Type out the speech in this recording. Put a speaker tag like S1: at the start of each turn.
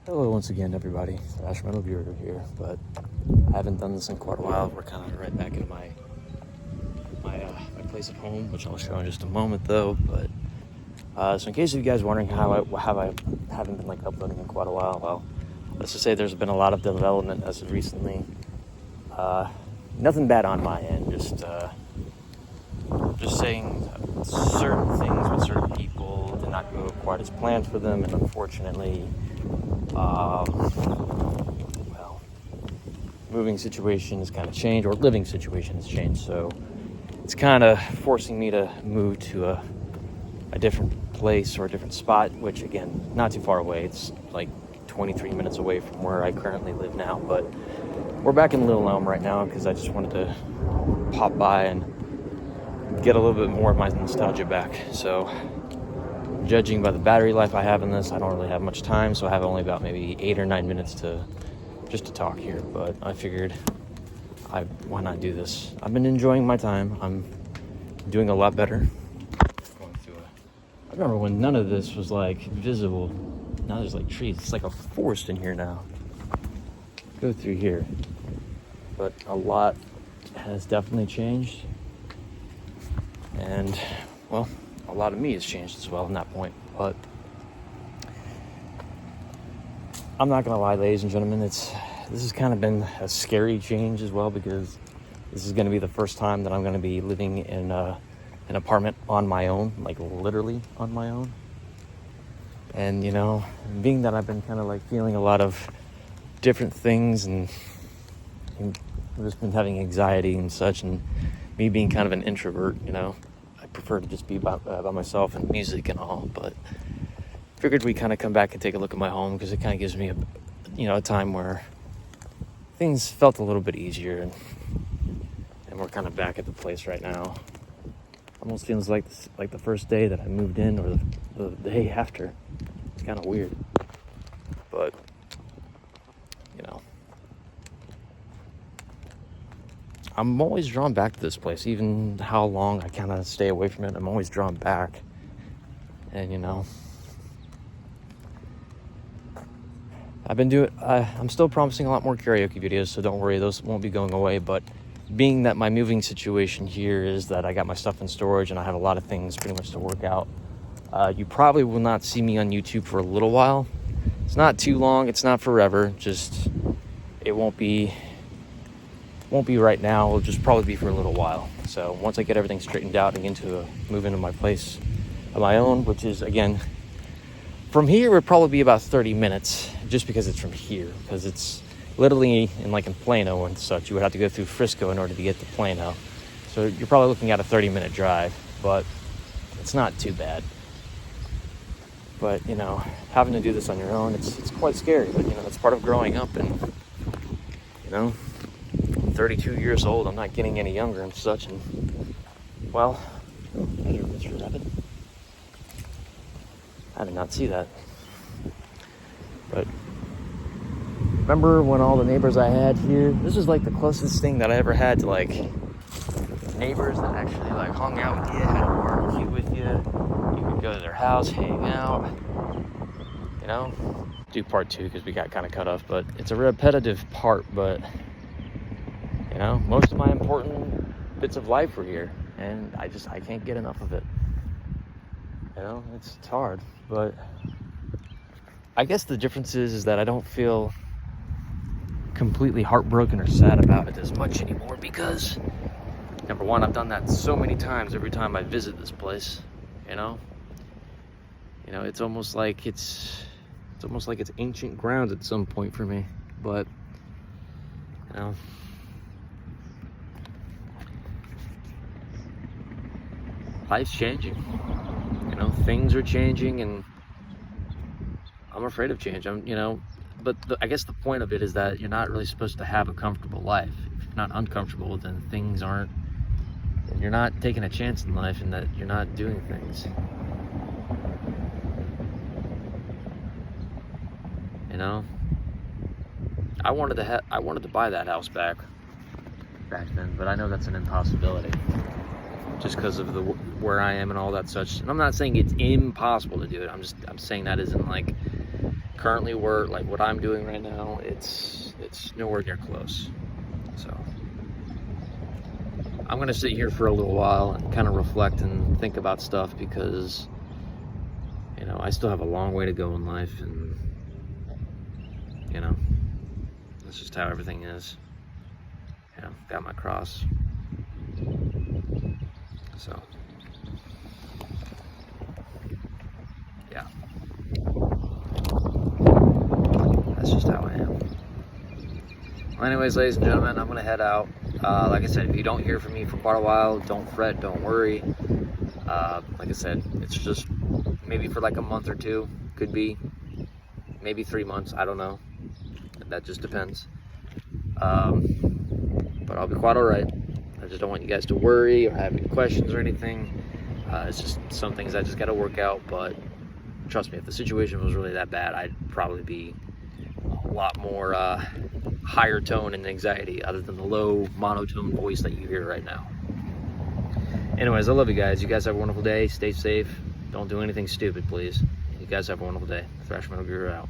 S1: Hello once again, everybody. Thrash Metal Viewer here, but I haven't done this in quite a while. We're kind of right back in my place at home, which I'll show in just a moment, though. But so in case of you guys wondering how I haven't been uploading in quite a while, well, let's just say there's been a lot of development as of recently. Nothing bad on my end, just saying certain things with certain people did not go quite as planned for them, and unfortunately. Well, moving situation has kind of changed, or living situation has changed, so it's kind of forcing me to move to a different place or a different spot, which again, not too far away. It's like 23 minutes away from where I currently live now, but we're back in Little Elm right now because I just wanted to pop by and get a little bit more of my nostalgia back. So judging by the battery life I have in this, I don't really have much time, so I have only about maybe 8 or 9 minutes to talk here, but I figured why not do this? I've been enjoying my time. I'm doing a lot better. I remember when none of this was visible. Now there's trees. It's like a forest in here now. Go through here. But a lot has definitely changed. And, well, a lot of me has changed as well in that point, but I'm not gonna lie, ladies and gentlemen, this has kind of been a scary change as well, because this is gonna be the first time that I'm gonna be living in an apartment on my own, literally on my own. And being that I've been kind of feeling a lot of different things and I've just been having anxiety and such, and me being kind of an introvert, I prefer to just be by myself and music and all, but figured we kind of come back and take a look at my home, because it kind of gives me a time where things felt a little bit easier, and we're kind of back at the place right now. Almost feels like the first day that I moved in, or the day after. It's kind of weird, but I'm always drawn back to this place, even how long I kind of stay away from it. I'm always drawn back. And, I'm still promising a lot more karaoke videos, so don't worry, those won't be going away. But being that my moving situation here is that I got my stuff in storage and I have a lot of things pretty much to work out, you probably will not see me on YouTube for a little while. It's not too long, it's not forever, just it won't be right now. It'll just probably be for a little while. So once I get everything straightened out and move into my place of my own, which is, again, from here would probably be about 30 minutes, just because it's from here, because it's literally in Plano and such. You would have to go through Frisco in order to get to Plano. So you're probably looking at a 30-minute drive, but it's not too bad. But, having to do this on your own, it's quite scary, but, it's part of growing up, and, 32 years old, I'm not getting any younger and such, and, well, there's Mr. Rabbit. I did not see that. But remember when all the neighbors I had here, this was the closest thing that I ever had to neighbors that actually hung out with you, had a barbecue with you. You could go to their house, hang out, do part 2 because we got kind of cut off, but it's a repetitive part, but most of my important bits of life were here, and I can't get enough of it. It's hard, but I guess the difference is that I don't feel completely heartbroken or sad about it as much anymore, because number one, I've done that so many times every time I visit this place. It's almost like it's ancient ground at some point for me, but life's changing. Things are changing, and I'm afraid of change. But I guess the point of it is that you're not really supposed to have a comfortable life. If you're not uncomfortable, then you're not taking a chance in life, and that you're not doing things. I wanted to buy that house back then, but I know that's an impossibility, just because of where I am and all that such. And I'm not saying it's impossible to do it. I'm saying that isn't currently what I'm doing right now, it's nowhere near close. So I'm gonna sit here for a little while and kind of reflect and think about stuff, because you know, I still have a long way to go in life, and you know, that's just how everything is. You know, got my cross. So yeah, that's just how I am. Well, anyways, ladies and gentlemen, I'm gonna head out. Like I said, if you don't hear from me for quite a while, don't fret, don't worry. Like I said, it's just maybe for like a month or two, could be maybe 3 months, I don't know, that just depends. But I'll be quite all right. I just don't want you guys to worry or have any questions or anything. It's just some things I just got to work out, but trust me, if the situation was really that bad, I'd probably be a lot more higher tone and anxiety, other than the low monotone voice that you hear right now. Anyways, I love you guys. You guys have a wonderful day. Stay safe. Don't do anything stupid, please. You guys have a wonderful day. Thrash Metal Guru out.